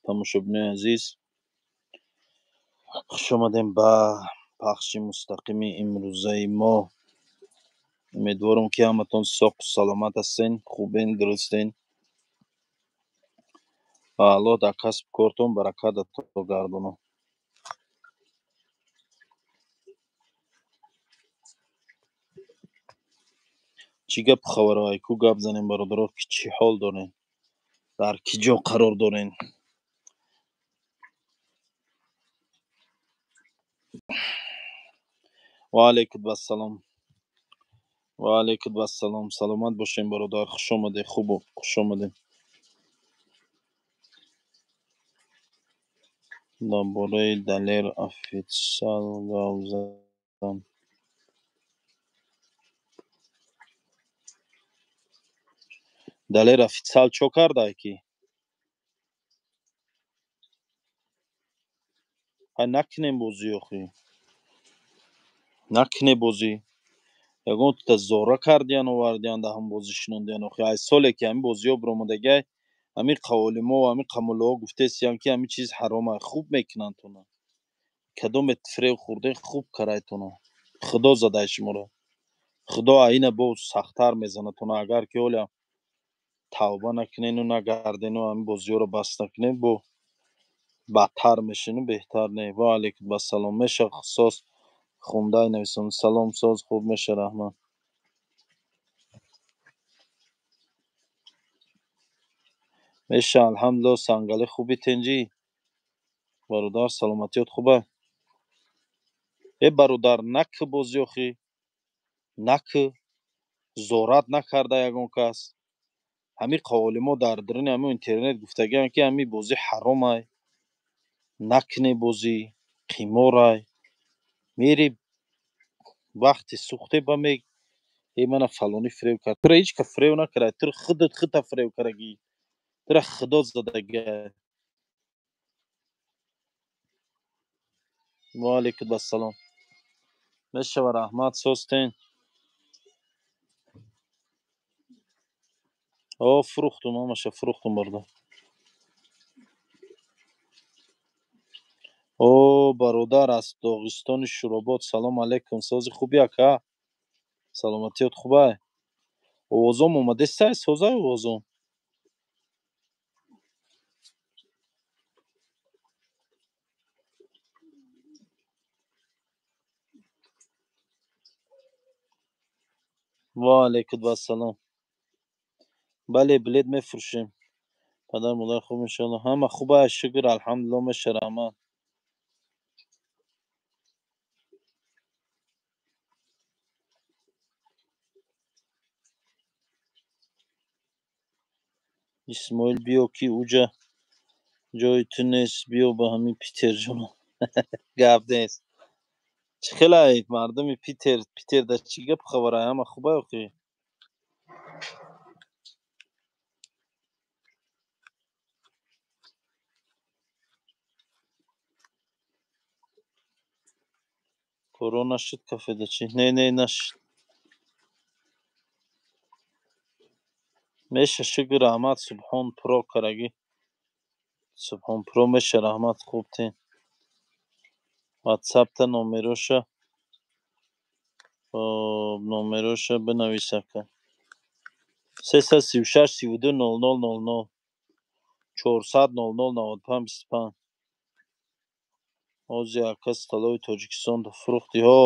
тамошобинои азиз, хуш омадем ба пахши мустақими имрӯзаи мо. умедворам ки ҳаматон соҳу саломат ҳастен, хубен, дурустен. ва Аллоҳ дар касбу кортон баракат ато гардонад. чӣ гапу хабарҳои ку гап занем бародаро, ки чӣ ҳол дорен, дар кӣ ҷо қарор дорен? ва алайкум ассалом. ва алайкум ассалом. саломат бошем бародар, хуш омадед. хуб хуш омадем. дар бораи далер офитсиал гап зан. далер офитсиал чо кардае ки? ҳай накунем бозӣ охи. накуне бозӣ. ягон тута зора кардиян овардиян да ҳам бозӣ шинондиян охи. ай соле ки ҳамин бозиҳо биромадагиай, ҳамин қаволимо ва ҳамин қамолаҳо гуфтесиям ки ҳамин чиз ҳаромай. хуб мекунанд туна. кадомет фрев хӯрден, хуб карайтуна. худо задай шуморо. худо аина бо сахттар мезанад туна. агар ки ҳолям тавба накунену нагардену ҳамин бозиҳоро бас накунед, бо бадтар мешину, беҳтар не. ва алайкум ассалом. меша соз хундаи нависон. салом соз, хуб меша, раҳмат. меша алҳамдулилло. сангали хуби тенҷӣ? бародар саломатиёт хуба? бародар накӯ бозӣ охи. накӯ. зорат накарда ягон кас. ҳамин қаволимо дар даруни ҳамин интернет гуфтагианд ки ҳамин бозӣ ҳаромай, накуне бозӣ, қиморай. мери вақти сӯхте ба мег мана фалонӣ фрев кард. тура ҳеҷ ка фрев накарад. тура худат хута фрев карагӣ. тура худо задагиай. ва алайкум ассалом. мешава, раҳмат. состен? фурӯхтум, ҳамаша фурӯхтум бародар. бародар аз Доғистони Шуробод. салом алейкум. сози хуби ака? саломатиёт хубай? овозом омаде сай? созай овозом? ва алайкум ассалом. бале, билет мефурӯшем. падар модар хуб иншоалло? ҳама хубай, шукр, алҳамдулилло. меша, раҳмат. исмоил биё ки уҷа ҷои ту нест. биё ба ҳамин Питер ҷонам. гап нест. чӣ хелаед мардуми Питер? Питер дар чӣ гап хабарае? ҳама хубай охи? коро нашуд кафеда чӣ? Не нашуд. меша, шукр, раҳмат. Субҳон Про карагӣ. Субҳон Про меша, раҳмат. хуб тен. ватсапта номероша бинавис ака. 336 32 00 00 400 00 95 25. ҳозир ака столови Тоҷикистон фурӯхтӣ ҳо.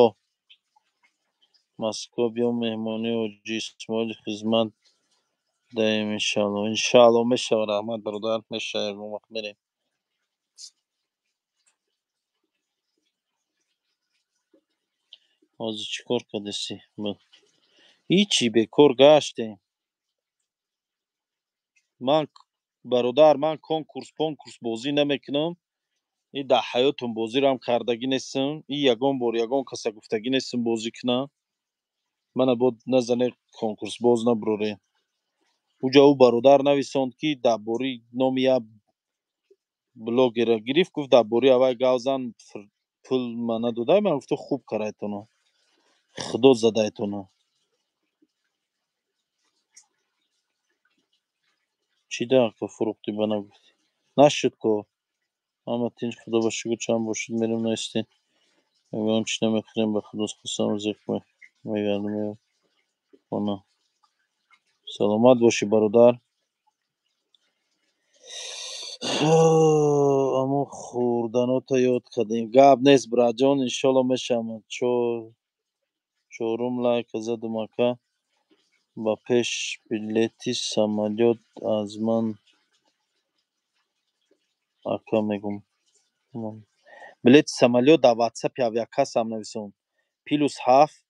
Москва биё меҳмонӣ ҳоҷи Исмоили хизмат даем иншоалло. иншоалло мешава, раҳмат бародар. меша, ягон вақт мерем. ҳозир чӣ кор кардасӣ? ҳичи, бекор гаштем. бародар, ман конкурс бозӣ намекунам. дар ҳаётам бозиам кардагӣ нестам. ягон бор ягон каса гуфтагӣ нестам бозӣ кунам. мана бо назане конкурсбоз набурорем. уҷа ӯ бародар нависонд ки дар бораи номи як блогера гирифт, гуфт дар бораи авай гап зан, пул мана додай. ман гуфтам хуб карайтона. худо задайтона. чӣ даҳ ка фурӯхтӣ ба нагуфтӣ? نشد که اما تینج خدا با شکر چند باشید میرم نایستین اگرم چی نمیخوریم به خدا خواستم و ذکر میگردم خونه سلامت باشی برادر. اما خوردناتا یاد کردیم گپ نیست براجان انشالله میشم چهارم لایک زدم اکا با پیش بلیتی самолет از من اکا میگم بلیت самолет در واتساپ авиакасса هم نویسون پلوس 7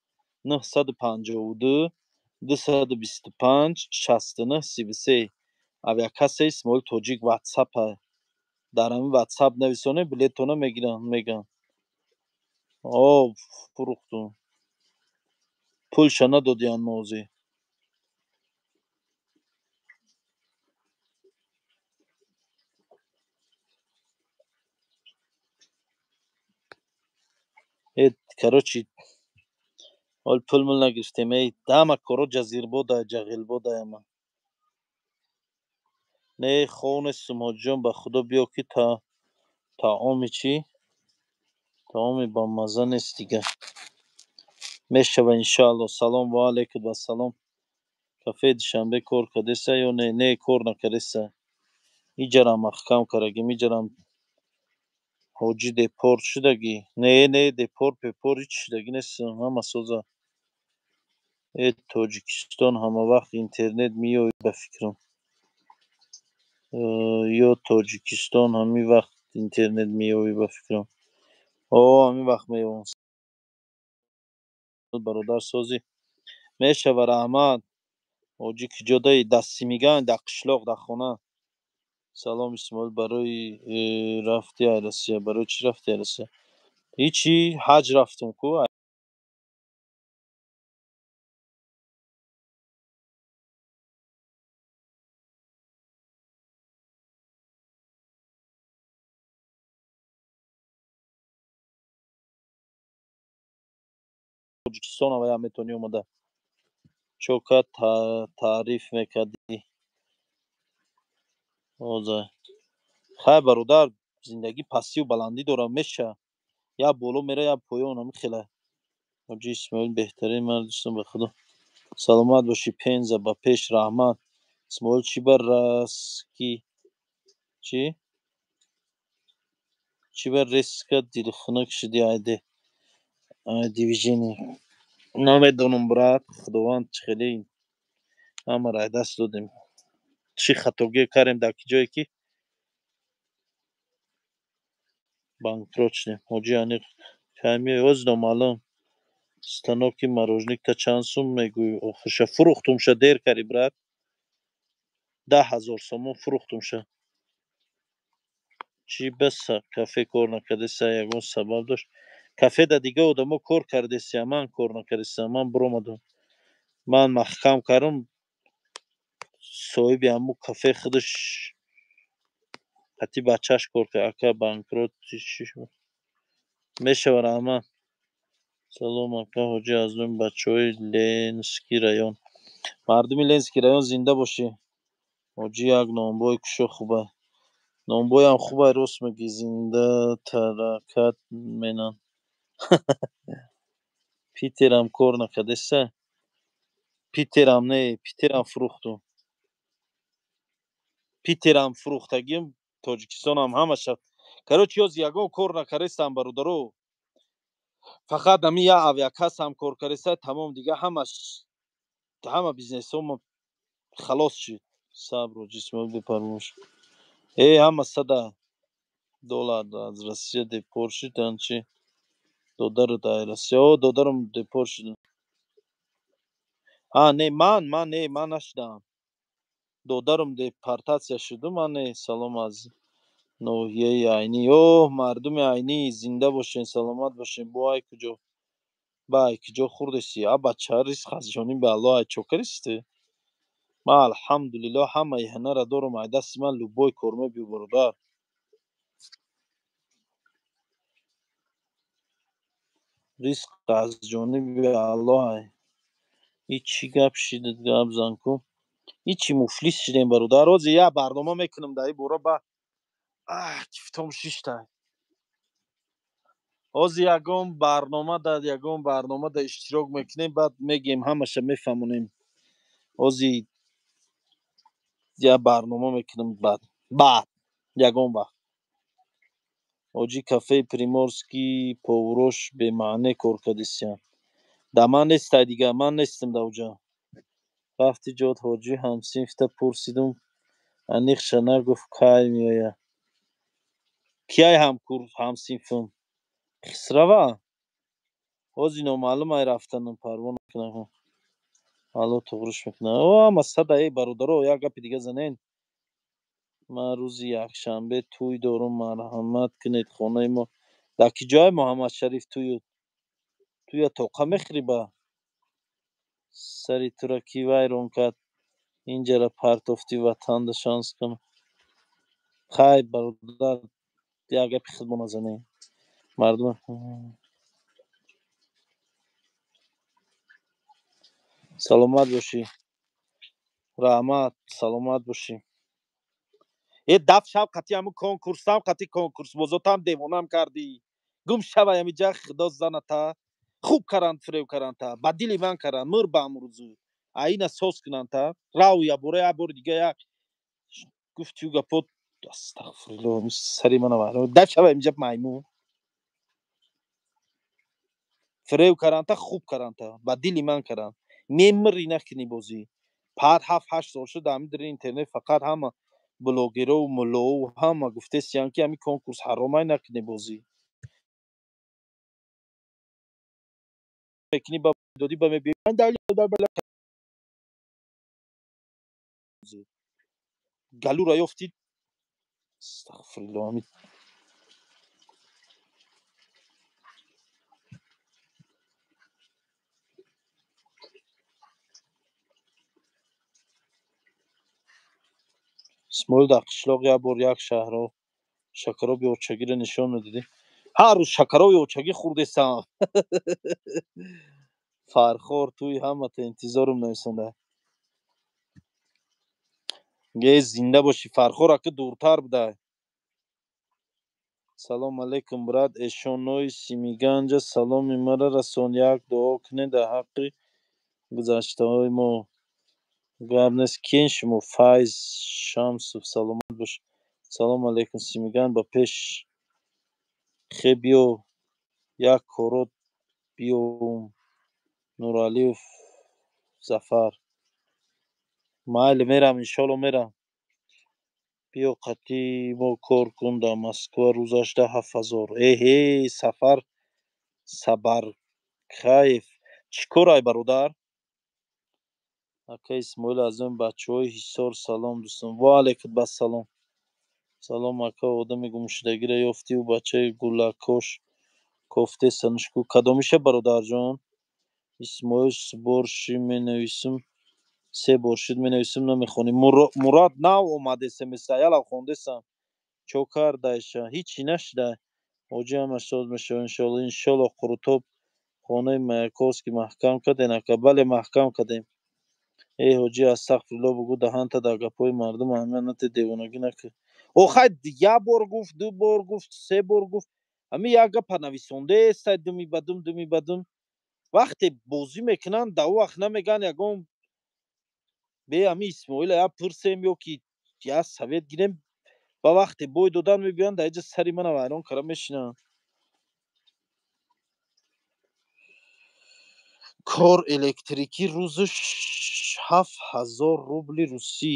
952 225 69 33 авиакасса اسماعیل توجیک واتساپ در همین واتساپ نویسونه بلیتونه میگن آه فروختون پولشا ندادیان موزی короче حال پول مول نگرفتیم ای دام کرو جزیر بودا جغیل بودا اما نه خون سمو جون به خدا بیا که تا چی تا با مزه نیست دیگه میشه و انشالله سلام و علیکم و سلام کافه دوشنبه کار کردیسه یا نه کار نکردیسه ایجارم محکم کرگی میجارم حاجی دپورت شدگی نه دپورت پیپور هیچ شدگی نیست همه سوزه توجیکستان همه وقت اینترنت میوی بفکرم یا توجیکستان همه وقت اینترنت میوی بفکرم همه وقت میوم برادر سازی میشه و رحمت حاجی که جدای دستی میگن در قشلاق در خونه سلام اسماعیل برای رفتی عرصه برای چی رفتی عرصه هیچی حج رفتم کو توجیکستان و همتونی اومده چوکات تعریف میکردی اوزه خیلی برادر زندگی پسی و بلندی دارم میشه یا بولو میره یا پایان هم خیلی حاجی اسماعیل بهترین مردستم به خدا سلامت باشی پنزه با پیش رحمت اسماعیل چی بر رسکی چی بر رسکا دیل خنک شدی عیده دیویژنی نمیدونم برات خداوند خیلی همه رای دست دادیم چی خطاگی کردیم در کی جایی که بانکروت شدیم حاجی یعنی کمی وزنم الان станоки мороженикта чанд сум мегӯӣ охиша фурӯхтумша дер кардӣ брат 10,000 сомон фурӯхтумша чӣ баса кафе кор накардеса ягон сабаб дошт кафеда дига одамо кор кардеса ман кор накардеса ман биромадам ман маҳкам кардам соҳиби ҳамун кафе худаш қати бачаш кор кард ака банкрот мешавад раҳмат салом ака ҳоҷӣ аз номи бачаҳои ленский район мардуми ленский район зинда бошӣ ҳоҷӣ як номбой кушо хуба номбоям хубай рост мегӣ зинда таракат менан питерам кор накардеса питерам не питерам фурӯхтум питерам фурӯхтагим тоҷикистонам ҳамаша короче ёз ягон кор накардестам бародаро фақат ҳамин як авиакассам кор кардаста тамом дига ҳама бизнесҳом халос шид сабру ҷисмон бипарвош ҳама $100 аз Россия депорт шудан чи додару дар Россия додарам депорт шуд не ман нашудам додарам депортатсия шуду ман не салом аз ноҳияи айнӣ мардуми айнӣ зинда бошен саломат бошен ба ай куҷо хурдеси бача ризқ аз ҷониби аллоҳ ай чокаристӣ ман алҳамдулиллоҳ ҳамаи ҳунара дорам ай дасти ман любой кор мебиёр бародар ризқ аз ҷониби аллоҳ ай ҳичи гап шидат гап зан ку ҳичи муфлис шидем бародар ҳозир як барнома мекунам дар ин бора кифтом шишта ҳозир ягон барнома да иштирок мекунем, баъд мегем, ҳамаша мефаҳмонем. ҳозир як барнома мекунем, баъд ягон вақт ҳоҷи кафеи Приморский поварош бемаъне кор кардисиян. Да ман нестай дига, ман нестам да оҷа. Рафти ҷод ҳоҷи ҳамсинфта пурсидум, аниқша нагуфт кай меоя. Кияй ҳамсинфм? Хисрава? ҳозир номаълумай рафтанам, парво накунам. Алло туғриш мекунам. Ҳама сада бародаро, як гапи дига занен. Ман рӯзи якшанбе тӯй дорум, марҳамат кунед хонаи мо. Дар ки ҷои Муҳаммадшариф тӯя тоқа мехӯриба? Сари тура ки вайрон кард, инҷара партофти ватанда шанс кунам. Хайр бародар, як гапи худмо назанем. Мардум саломат бошӣ. Раҳмат, саломат бошӣ. дафт Шавқатӣ ҳамун конкурсам, қати конкурсбозотам девонам кардӣ. Гум шавай ҳамиҷа худо заната. Хуб каранд, фирев каранда. Ба дили ман каранд, мур ба амрӯзу. Аина сос кунанда. Рав я бори дига як гуфтию гапот. Астағфирулло, сари мана вайрон. Дафт шавай ҳамиҷа маймун. фирев каранда, хуб каранда. Ба дили ман каранд. Мемири накунӣ бозӣ. Пад 7-8 сол шуд ҳамин дар интернет фақат ҳама блогеру муллоу ҳама гуфтесиян ки ҳамин конкурс ҳаромай накунӣ бозӣ. Мекунӣ ба додӣ ба мебиёӣ. Галура ёфтид. Астағфирулло ҳамин. исмоил дар қишлоқ як бор як шаҳро шакароби очагиро нишон медодӣ. Ҳар рӯз шакароби очагӣ хӯрдесам. Фархор тӯи ҳамата интизорум нависонда. ге зинда бошӣ. Фархор ака дуртар будай. Салом алейкум брат, эшонои Симиганҷа саломи мара расон. Як дуо кунед дар ҳаққи гузаштаҳои мо. Гап нест. Киен шумо? Файз Шамсов саломат бош. Салом алейкум Симиган. Ба пеш хе биё як корот биём. Нуралиев Зафар. Майли мерам, иншоалло мерам. биё қатӣ мо кор кун дар Москва рӯзаш 10,000. Эҳе, Сафар Сабаркаев. Чӣ корай бародар? Ака Исмоил аз он бачаҳои Ҳисор салом дӯстон. Ва алайкум ассалом. Салом ака, одами гумшудагиро ёфтиву бачаи гулакош кофтеса нушку. Кадомиша бародарҷон? Исмоил борши менависм. се бор шуд менависм, намехонем. Мурод нав омаде смс-а, ялав хондесам. Чо кардайша? Ҳичи нашуда. ҳоҷи ҳамаш соз мешавад иншоалло. Иншоалло Қурутоб хонаи Маяковский маҳкам кардем ака? Бале, маҳкам кардем. ҳоҷи астағфирулло бугӯ, даҳанта дар гапҳои мардум аҳамият девонагӣ накун. Охай як бор гуфт, ду бор гуфт, се бор гуфт. Ҳамин як гапа нависондаестай думи ба дум. Вақте бозӣ мекунанд, дар он вақт намегӯянд ягон бе ҳамин Исмоила як пурсем ё ки як совет гирем. Ба вақте бой додан мебиёянд, дар инҷа сари мана вайрон карда мешинанд. Кор электрикӣ рӯзаш 7,000 рубли русӣ.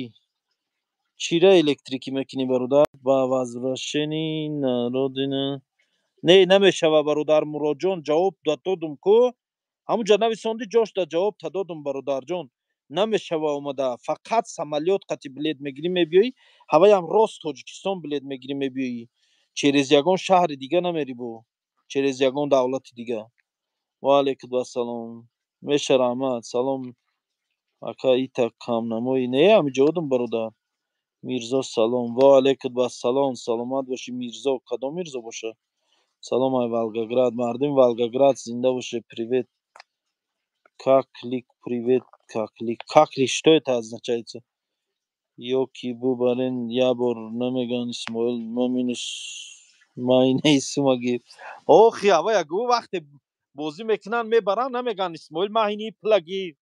Чира электрикӣ мекунӣ бародар? Ба возвращени народина. Не, намешава бародар Муродҷон, ҷавоб додум ку. Ҳамунҷа нависонди ҷош да ҷавоб та додум бародарҷон. Намешава омада. Фақат самолёт қати билет мегирӣ мебиёӣ. Ҳаваям рост Тоҷикистон билет мегирӣ мебиёӣ. Через ягон шаҳри дига намери бо. Через ягон давлати дига. Ва алейкум ассалом. Меша раҳмат. Салом ака ита камнамоӣ. Не ҳамиҷодум бародар. Мирзо салом. Ва алейкум ассалом. Саломат бошӣ Мирзо. Кадом Мирзо боша? Салом ай Волгоград. Мардуми Волгоград зинда боше. Привет. Каклик, привет, каклик. Каклик, что это означает? Йоки бубарин я бор намеган Исмоил маминус майна исмагир. Ох ява ягу вақте бозӣ мекунан мебаран намеган Исмоил маҳини плагир.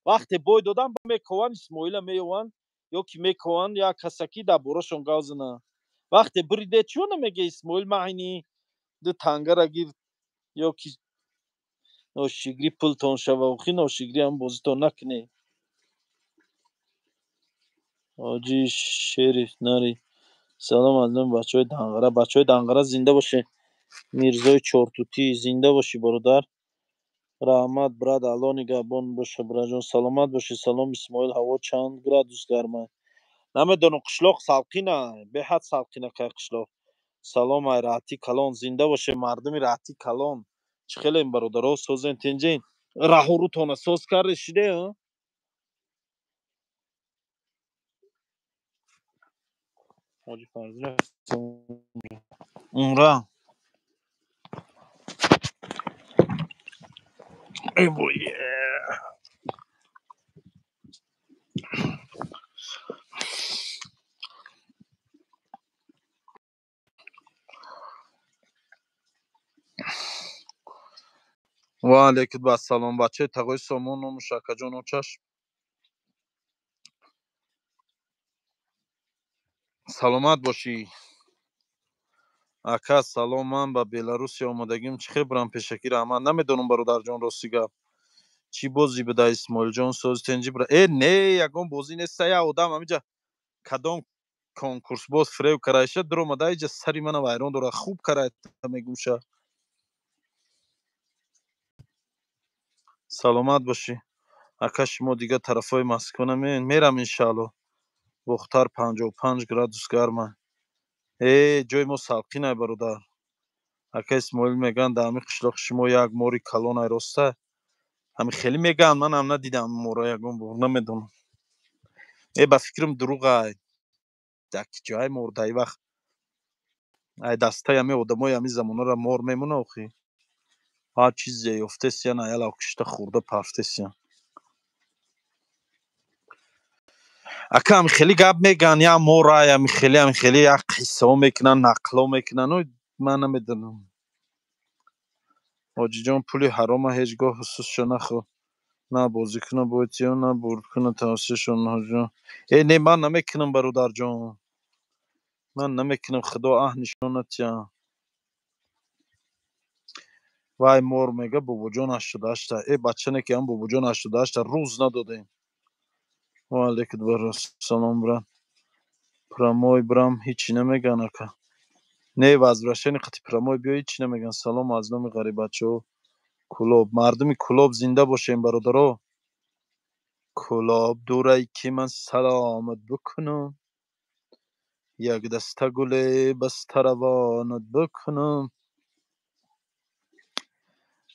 Вақте бой додан мекован Исмоила меёван ёки мекован як касаки дар борашон гав занан. Вақте бириде чӯ намеге Исмоил маҳини ду тангара гир ёки ношигрӣ пултон шава. Охи ношигрӣ ҳам бозитон накунед. ҳоҷи шери нари салом аз ман бачаҳои Данғара. Бачаҳои Данғара зинда бошед. Мирзои Чортутӣ зинда бошӣ бародар. Раҳмат брат Алони Габон боша браҷон. Саломат бошӣ. Салом Исмоил. Ҳаво чанд градус гарм аст? Намедонам қишлоқ салқин аст. Беҳад салқин аст кай қишлоқ. Салом ай Раъти Калон. Зинда бошед мардуми Раъти Калон. Чӣ хелем бародаро созен тенҷен? Раҳорутона соз карде шидеа? ҳоҷи Фарзӣ умра. Ай бой. ва алейкум ассалом бачаи тағои Сомону Мушаккаҷону чашм. Саломат бошӣ. Ака салом. Ман ба Беларусия омадагим. Чӣ хел бурам пешакӣ раҳмат. Намедонам бародарҷон рости гап. Чӣ бозӣ буда Исмоилҷон сози тенҷи бира. Не ягон бозӣ неста. Я одам ҳамиҷа кадом конкурсбоз фирев караиша дуромада иҷа сари мана вайрон дорад. Хуб карайта мегӯша. Саломат бошӣ. Ака шумо дигар тарафҳои Москва намеен? Мерам иншаалло. Вохтар 55 градус гарм аст. Ҷои мо салқин ай бародар. Ака Исмоил мегӯянд дар ҳамин қишлоқи шумо як мори калон ай роста? Ҳамин хеле мегӯянд. Ман ҳам надидам морро ягон бор. Намедонам. Ба фикрам дурӯғ ай. Якҷо ай мор дар ин вақт. Ай дастаи ҳамин одамои ҳамин замонаро мор мемуна охи. Ҳар чизе ёфтесиян аялав кишта хӯрда пафтесиян. Ака ҳамин хеле гап мегӯянд. Як мор ай ҳамин хеле як қиссаҳо мекунанд, нақлҳо мекунанд. Ман намедонам. ҳоҷиҷон пули ҳарома ҳеҷ гоҳ ҳусусшо нахӯр. На бозӣ кунад бо эҳтиём, на бурд кунад тавассуташон. ҳоҷиҷон не ман намекунам бародарҷон. Ман намекунам. Худо аҳд нишон натиҳад. Вай мор мега бобоҷон 88 аст. бачане ки ҳам бобоҷон 88 аст. рӯз надодем. Ва алейкум салом брат. Прамой брам ҳичи намегӯянд ака. Не возвращение қати прамой биё ҳичи намегӯянд. Салом аз номи ғарибачаҳо. Кӯлоб. Мардуми Кӯлоб зинда бошем бародаро. Кӯлоб дурай ки ман саломат бикунам. Як даста гуле баста равонат бикунам.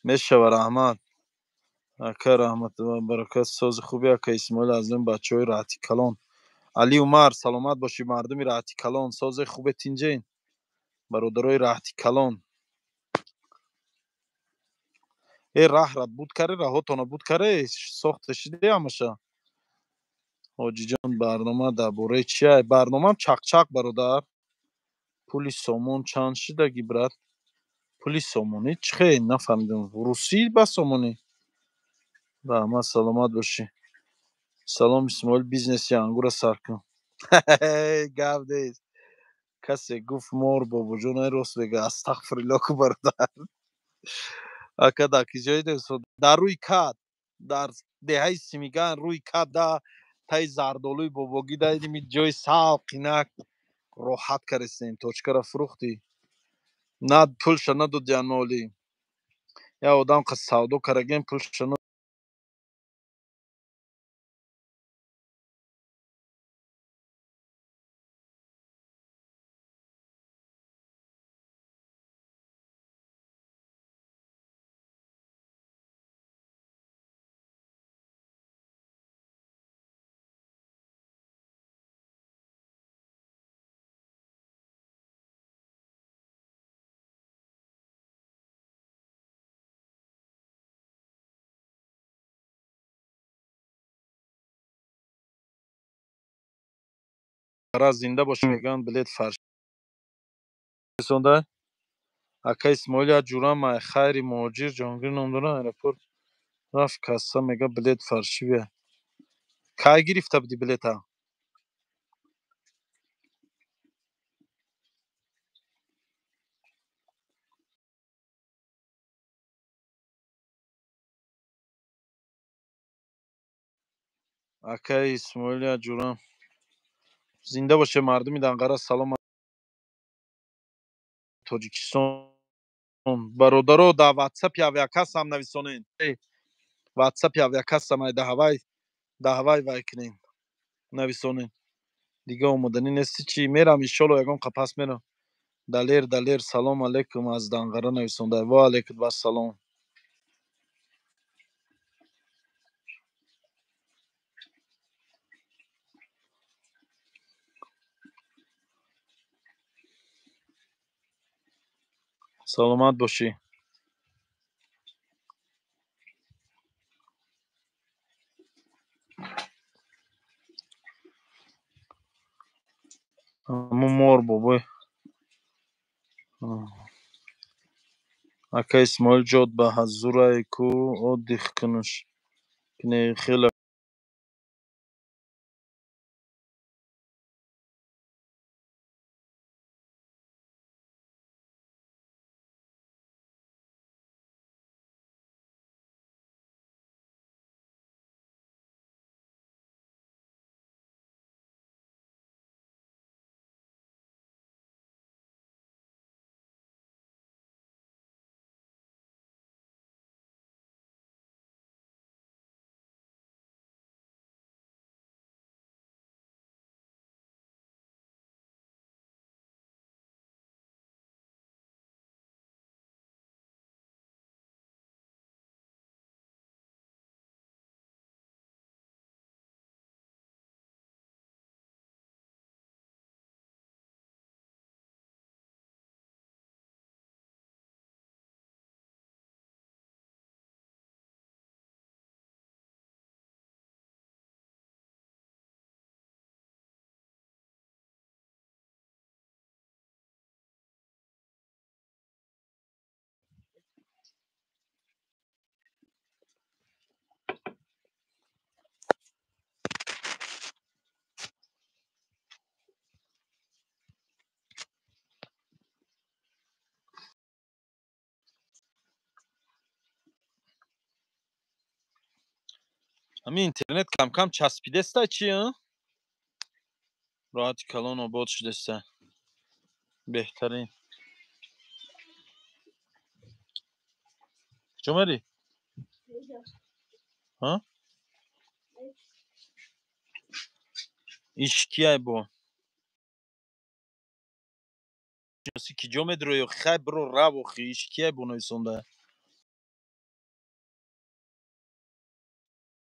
мешава раҳмат. Ака раҳмат ва баракат. сози хуби ака Исмоил аз номи бачаҳои Раъти Калон. Али Умар саломат бошӣ мардуми Раъти Калон. созе хубе тинҷен бародарои Раъти Калон. раҳра буд каре раҳотона буд каре сохта шиде ҳамаша. ҳоҷиҷон барнома дар бораи чи ай? Барномам чақчақ бародар. Пули сомон чанд шидаги брат? Пули сомонӣ чӣ хел нафаҳмидам. Русӣ ба сомонӣ? раҳмат саломат бошӣ. Салом Исмоил бизнеси ангура сар кун. гап нест. касе гуфт мор бобоҷонай рост мегӯяд. астағфирулло кун бародар. ака дар киҷои дар рӯи кат дар деҳаи Симиган рӯи кат да таи зардолуи бобогӣ дайдим ҷои савқинак роҳат каристем. точкаро фурӯхтӣ. на пулша надодиянд моли. як одам қад савдо карагем пулша را زنده باشه میگن بلیت فرش رسونده. اکا اسماعیل از جورم خیری مهاجر جهانگیر نام داره ایرپورت رفت کاسا میگه بلیت فرشی بیا. کی گرفته بودی بلیت ها؟ اکا اسماعیل از جورم زنده باشه مردمی دنقره سلام تاجیکستان برادرو در واتساپ یا کس هم نویسونین واتساپ یا کس هم ده هوای وای کنین نویسونین دیگه اومدنی نیستی چی میرم ایشالله یگان قپس میرم دلیر سلام علیکم از دنقره نویسونده و علیکم و سلام سلامت باشی همون مار بابای اکا اسماعیل جاد به حضور کو او دیخ کنش کنه خیلی همین اینترنت کم کم چسبیده است چی ها راحت کلان آباد شده است بهترین جمری ها ایشکیه با شناسی کی جمد رو خیلی برو رو خیش کیه بو نویسونده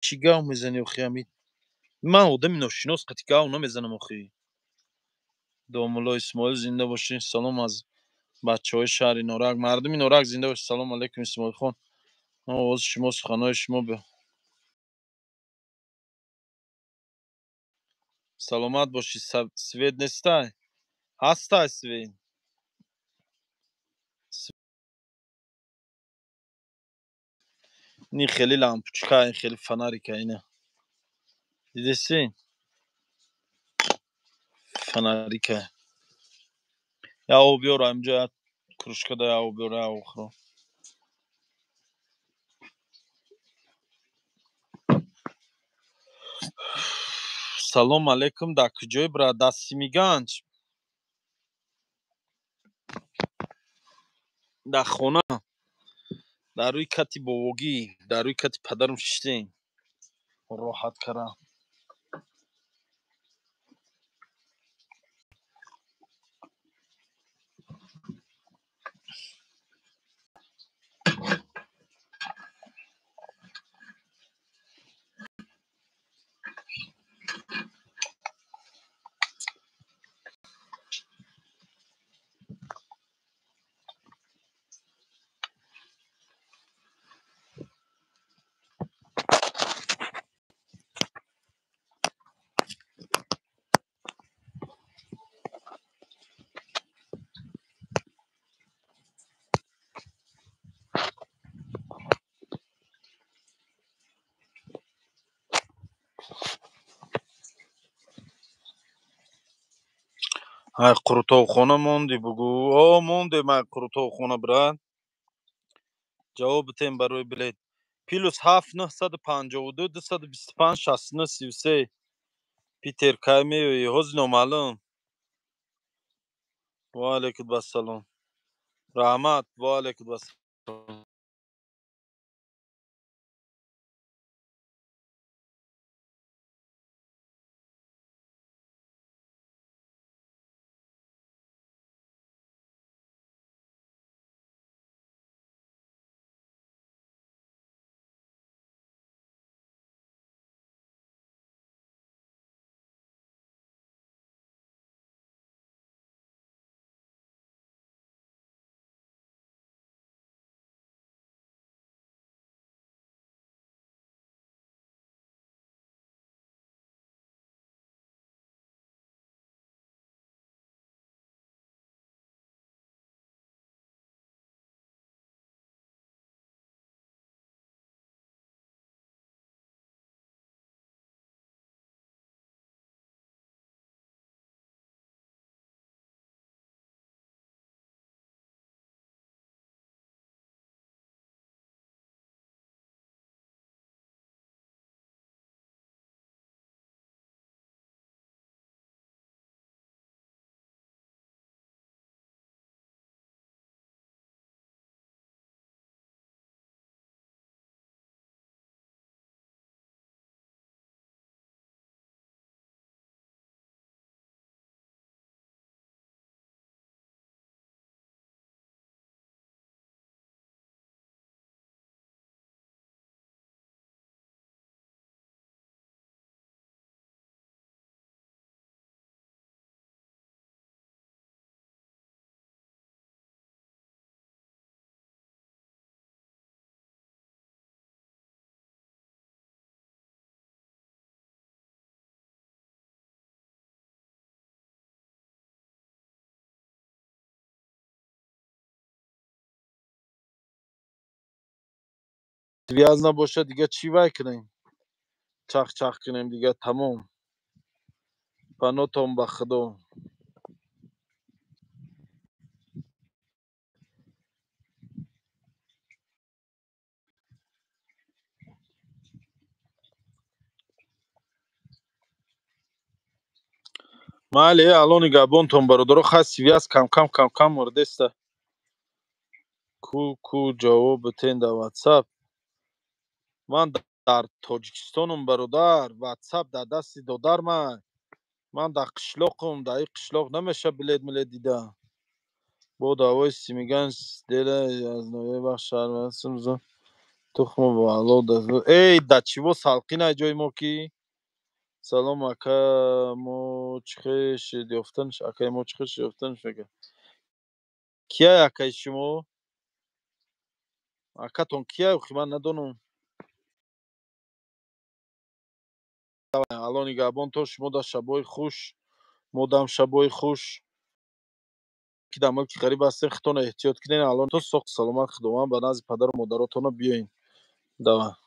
چی گاو میزنی و خیامید من آدم ناشناس قطی گاو نمیزنم اخی دومولا اسماعیل زنده باشین سلام از بچه های شهر نورک مردم نورک زنده باش سلام علیکم اسماعیل خان آواز شما سخنای شما به سلامت باشی سوید نیسته هسته سوید این خیلی لامپوچکا این خیلی فناریکا اینه دیدیسی فناریکا یا او بیارو امجا کروشکا دا یا او بیارو یا او خرو سلام علیکم در کجای برا در سیمیگنج در خونه در روی کتی باباگی در روی کتی پدرم ششتیم راحت کردم ҳай қуртовхона монди бугӯ. Монде май қуртовхона брат. ҷавоб битем барои билет. +7 952 225 69 33. Питер кай меои? ҳози номаълум. Ва алайкум ассалом. Раҳмат. Ва алайкум ассалом. связ набошад дига чӣ вай кунем? Чах кунем дига тамом. Панотон ба худо. Майли, алони габонтон бародаро хай связ кам мурдеста. Ку ҷавоб битен дар WhatsApp. Ман дар Тоҷикистонам бародар. WhatsApp дар дасти додар май. Ман дар қишлоқам. Дар ин қишлоқ намеша билет дида. Бо давои симиган дела аз ноя бахш шармасм тухмо валод. Эй, да чего салқин ай ҷои мо ки? Салом ака, мо чихеш ёфтанш, акаи мо чихеш ёфтанш мека. Кияй акаи шумо? Акатон кияй? Охи ман надонам. Алони габон то шумо да шабои хуш. Модам шабои хуш. Ки дар мулки ғариб ҳастем, худтон эҳтиёт кунен. Алон то соғ саломат худованд ба назди падару модаротона биёин. Дава.